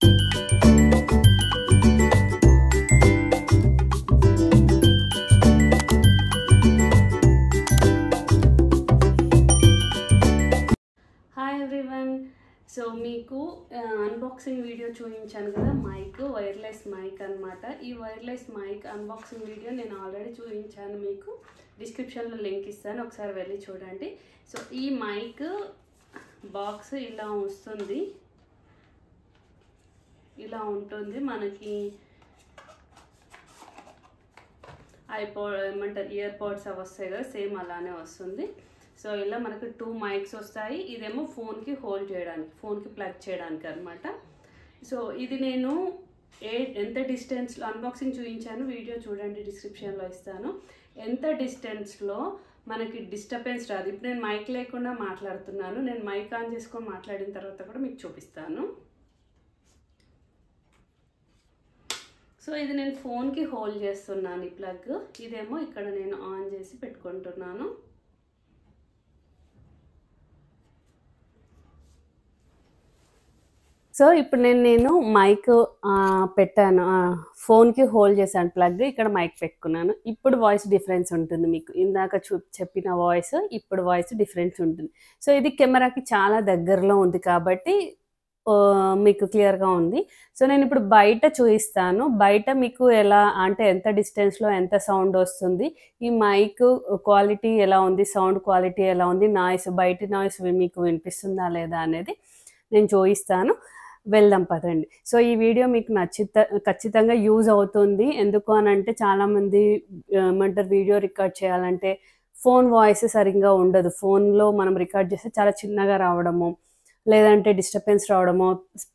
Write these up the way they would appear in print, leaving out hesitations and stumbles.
Hi everyone. So మీకు unboxing video చూపించాను కదా, మైక్, వైర్లెస్ మైక్ అనమాట. ఈ వైర్లెస్ మైక్ అన్బాక్సింగ్ వీడియో నేను ఆల్రెడీ చూపించాను, మీకు డిస్క్రిప్షన్లో లింక్ ఇస్తాను, ఒకసారి వెళ్ళి చూడండి. సో ఈ మైక్ బాక్స్ ఇలా వస్తుంది, ఇలా ఉంటుంది. మనకి ఐపాడ్ ఏమంటారు, ఇయర్ పాడ్స్ అవి వస్తాయి కదా, సేమ్ అలానే వస్తుంది. సో ఇలా మనకు 2 మైక్స్ వస్తాయి. ఇదేమో ఫోన్కి హోల్డ్ చేయడానికి, ఫోన్కి ప్లగ్ చేయడానికి అనమాట. సో ఇది నేను ఎంత డిస్టెన్స్లో అన్బాక్సింగ్ చూపించాను, వీడియో చూడండి, డిస్క్రిప్షన్లో ఇస్తాను. ఎంత డిస్టెన్స్లో మనకి డిస్టర్బెన్స్ రాదు. ఇప్పుడు నేను మైక్ లేకుండా మాట్లాడుతున్నాను, నేను మైక్ ఆన్ చేసుకొని మాట్లాడిన తర్వాత కూడా మీకు చూపిస్తాను. సో ఇది నేను ఫోన్కి హోల్డ్ చేస్తున్నాను ఈ ప్లగ్. ఇదేమో ఇక్కడ నేను ఆన్ చేసి పెట్టుకుంటున్నాను. సో ఇప్పుడు నేను మైక్ పెట్టాను, ఫోన్కి హోల్డ్ చేశాను ప్లగ్, ఇక్కడ మైక్ పెట్టుకున్నాను. ఇప్పుడు వాయిస్ డిఫరెన్స్ ఉంటుంది, మీకు ఇందాక చెప్పిన వాయిస్, ఇప్పుడు వాయిస్ డిఫరెన్స్ ఉంటుంది. సో ఇది కెమెరాకి చాలా దగ్గరలో ఉంది కాబట్టి మీకు క్లియర్గా ఉంది. సో నేను ఇప్పుడు బయట చూపిస్తాను, బయట మీకు ఎలా అంటే ఎంత డిస్టెన్స్లో ఎంత సౌండ్ వస్తుంది, ఈ మైక్ క్వాలిటీ ఎలా ఉంది, సౌండ్ క్వాలిటీ ఎలా ఉంది, నాయిస్, బయట నాయిస్ మీకు వినిపిస్తుందా లేదా అనేది నేను చూపిస్తాను. వెళ్దాం పదండి. సో ఈ వీడియో మీకు ఖచ్చితంగా యూజ్ అవుతుంది. ఎందుకు అని అంటే చాలామంది ఏమంటారు, వీడియో రికార్డ్ చేయాలంటే ఫోన్ వాయిస్ సరిగ్గా ఉండదు, ఫోన్లో మనం రికార్డ్ చేస్తే చాలా చిన్నగా రావడము, లేదంటే డిస్టర్బెన్స్ రావడము,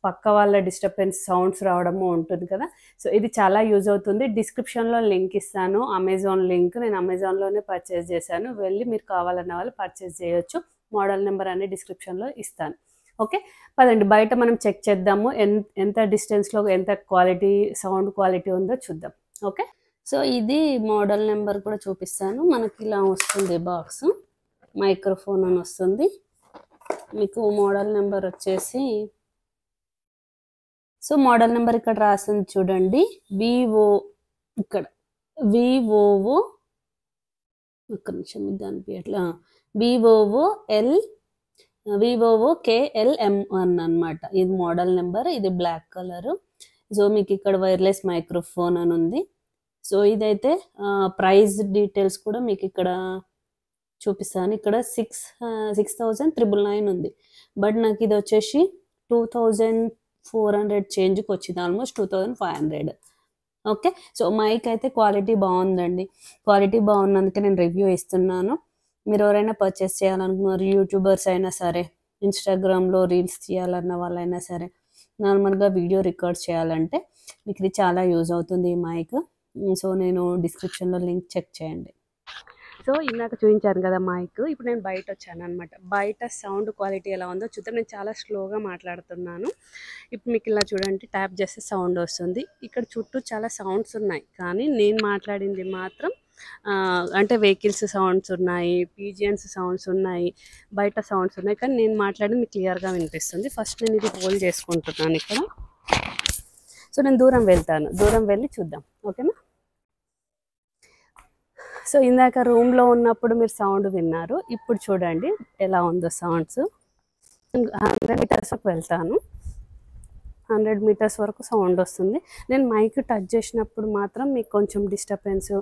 పక్క వాళ్ళ డిస్టర్బెన్స్ సౌండ్స్ రావడము ఉంటుంది కదా. సో ఇది చాలా యూజ్ అవుతుంది. డిస్క్రిప్షన్లో లింక్ ఇస్తాను, అమెజాన్ లింక్. నేను అమెజాన్లోనే పర్చేస్ చేశాను, వెళ్ళి మీరు కావాలన్న వాళ్ళు పర్చేస్ చేయొచ్చు. మోడల్ నెంబర్ అనేది డిస్క్రిప్షన్లో ఇస్తాను. ఓకే పదండి, బయట మనం చెక్ చేద్దాము ఎంత డిస్టెన్స్లో ఎంత క్వాలిటీ, సౌండ్ క్వాలిటీ ఉందో చూద్దాం. ఓకే, సో ఇది మోడల్ నెంబర్ కూడా చూపిస్తాను. మనకి ఇలా వస్తుంది బాక్స్, మైక్రోఫోన్ అని వస్తుంది. మీకు మోడల్ నెంబర్ వచ్చేసి, సో మోడల్ నెంబర్ ఇక్కడ రాస్తుంది చూడండి, వివో, ఇక్కడ వివోవో, ఒక్క నిమిషం ఇది అనిపించట్లా, వివోవో KLM1 అనమాట. ఇది మోడల్ నెంబర్, ఇది బ్లాక్ కలర్. సో మీకు ఇక్కడ వైర్లెస్ మైక్రోఫోన్ అని ఉంది. సో ఇదైతే ప్రైస్ డీటెయిల్స్ కూడా మీకు ఇక్కడ చూపిస్తాను. ఇక్కడ 6,999 ఉంది, బట్ నాకు ఇది వచ్చేసి 2,400 చేంజ్కి వచ్చింది, ఆల్మోస్ట్ 2,500. ఓకే, సో మైక్ అయితే క్వాలిటీ బాగుందండి. క్వాలిటీ బాగున్నందుకే నేను రివ్యూ ఇస్తున్నాను. మీరు ఎవరైనా పర్చేస్ చేయాలనుకున్నారు, యూట్యూబర్స్ అయినా సరే, ఇన్స్టాగ్రామ్లో రీల్స్ తీయాలన్న వాళ్ళైనా సరే, నార్మల్గా వీడియో రికార్డ్ చేయాలంటే మీకు ఇది చాలా యూజ్ అవుతుంది ఈ మైక్. సో నేను డిస్క్రిప్షన్లో లింక్ చెక్ చేయండి. సో ఇందాక చూపించాను కదా మైక్, ఇప్పుడు నేను బయట వచ్చాను అనమాట. బయట సౌండ్ క్వాలిటీ ఎలా ఉందో చూద్దాం. నేను చాలా స్లోగా మాట్లాడుతున్నాను. ఇప్పుడు మీకు ఇలా చూడండి, ట్యాప్ చేస్తే సౌండ్ వస్తుంది. ఇక్కడ చుట్టూ చాలా సౌండ్స్ ఉన్నాయి, కానీ నేను మాట్లాడింది మాత్రం అంటే వెహికల్స్ సౌండ్స్ ఉన్నాయి, పీజియన్స్ సౌండ్స్ ఉన్నాయి, బయట సౌండ్స్ ఉన్నాయి, కానీ నేను మాట్లాడింది మీకు క్లియర్గా వినిపిస్తుంది. ఫస్ట్ నేను ఇది హోల్డ్ చేసుకుంటున్నాను ఇక్కడ. సో నేను దూరం వెళ్తాను, దూరం వెళ్ళి చూద్దాం. ఓకేనా. సో ఇందాక రూమ్లో ఉన్నప్పుడు మీరు సౌండ్ విన్నారు, ఇప్పుడు చూడండి ఎలా ఉందో సౌండ్స్. 100 మీటర్స్ వరకు వెళ్తాను, 100 మీటర్స్ వరకు సౌండ్ వస్తుంది. నేను మైక్ టచ్ చేసినప్పుడు మాత్రం మీకు కొంచెం డిస్టర్బెన్స్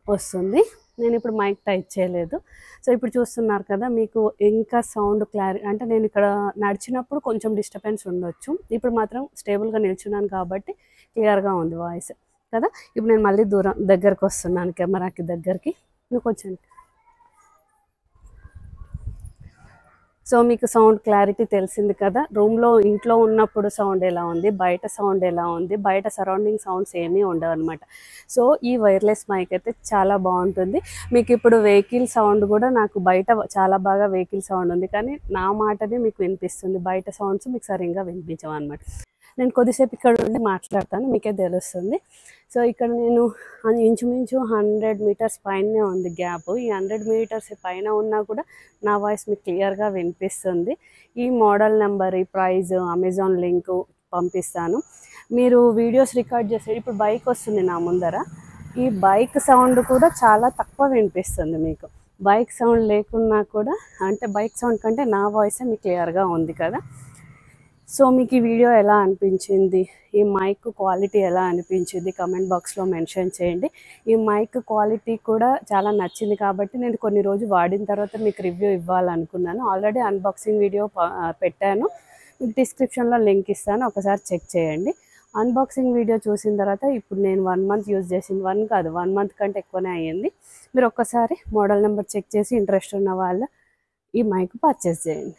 వస్తుంది. నేను ఇప్పుడు మైక్ టచ్ చేయలేదు. సో ఇప్పుడు చూస్తున్నారు కదా, మీకు ఇంకా సౌండ్ క్లారిటీ, అంటే నేను ఇక్కడ నడిచినప్పుడు కొంచెం డిస్టర్బెన్స్ ఉండొచ్చు, ఇప్పుడు మాత్రం స్టేబుల్గా నిల్చున్నాను కాబట్టి క్లియర్గా ఉంది వాయిస్ కదా. ఇప్పుడు నేను మళ్ళీ దగ్గరకు వస్తున్నాను, కెమెరాకి దగ్గరికి. నువ్వు కొంచెం, సో మీకు సౌండ్ క్లారిటీ తెలిసింది కదా. రూమ్లో ఇంట్లో ఉన్నప్పుడు సౌండ్ ఎలా ఉంది, బయట సౌండ్ ఎలా ఉంది, బయట సరౌండింగ్ సౌండ్స్ ఏమీ ఉండవు అనమాట. సో ఈ వైర్లెస్ మైక్ అయితే చాలా బాగుంటుంది. మీకు ఇప్పుడు వెహికల్ సౌండ్ కూడా, నాకు బయట చాలా బాగా వెహికల్ సౌండ్ ఉంది, కానీ నా మాటనే మీకు వినిపిస్తుంది, బయట సౌండ్స్ మీకు సరిగ్గా వినిపించవు అనమాట. నేను కొద్దిసేపు ఇక్కడ ఉండి మాట్లాడతాను, మీకే తెలుస్తుంది. సో ఇక్కడ నేను ఇంచుమించు 100 మీటర్స్ పైనే ఉంది గ్యాప్. ఈ 100 మీటర్స్ పైన ఉన్నా కూడా నా వాయిస్ మీకు క్లియర్గా వినిపిస్తుంది. ఈ మోడల్ నెంబర్, ఈ ప్రైజ్, అమెజాన్ లింకు పంపిస్తాను. మీరు వీడియోస్ రికార్డ్ చేసే ఇప్పుడు బైక్ వస్తుంది నా ముందర, ఈ బైక్ సౌండ్ కూడా చాలా తక్కువ వినిపిస్తుంది మీకు. బైక్ సౌండ్ లేకున్నా కూడా, అంటే బైక్ సౌండ్ కంటే నా వాయిసే మీకు క్లియర్గా ఉంది కదా. సో మీకు ఈ వీడియో ఎలా అనిపించింది, ఈ మైక్ క్వాలిటీ ఎలా అనిపించింది కామెంట్ బాక్స్లో మెన్షన్ చేయండి. ఈ మైక్ క్వాలిటీ కూడా చాలా నచ్చింది కాబట్టి నేను కొన్ని రోజు వాడిన తర్వాత మీకు రివ్యూ ఇవ్వాలనుకున్నాను. ఆల్రెడీ అన్బాక్సింగ్ వీడియో పెట్టాను, మీకు డిస్క్రిప్షన్లో లింక్ ఇస్తాను, ఒకసారి చెక్ చేయండి. అన్బాక్సింగ్ వీడియో చూసిన తర్వాత ఇప్పుడు నేను 1 మంత్ యూజ్ చేసింది, 1 మంత్ కంటే ఎక్కువనే అయ్యింది. మీరు ఒక్కసారి మోడల్ నెంబర్ చెక్ చేసి ఇంట్రెస్ట్ ఉన్న వాళ్ళు ఈ మైక్ పర్చేస్ చేయండి.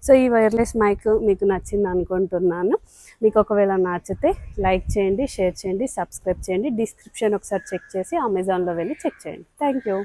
సో ఈ వైర్లెస్ మైక్ మీకు నచ్చింది అనుకుంటున్నాను. మీకు ఒకవేళ నచ్చితే లైక్ చేయండి, షేర్ చేయండి, సబ్స్క్రైబ్ చేయండి. డిస్క్రిప్షన్ ఒకసారి చెక్ చేసి అమెజాన్లో వెళ్ళి చెక్ చేయండి. Thank you.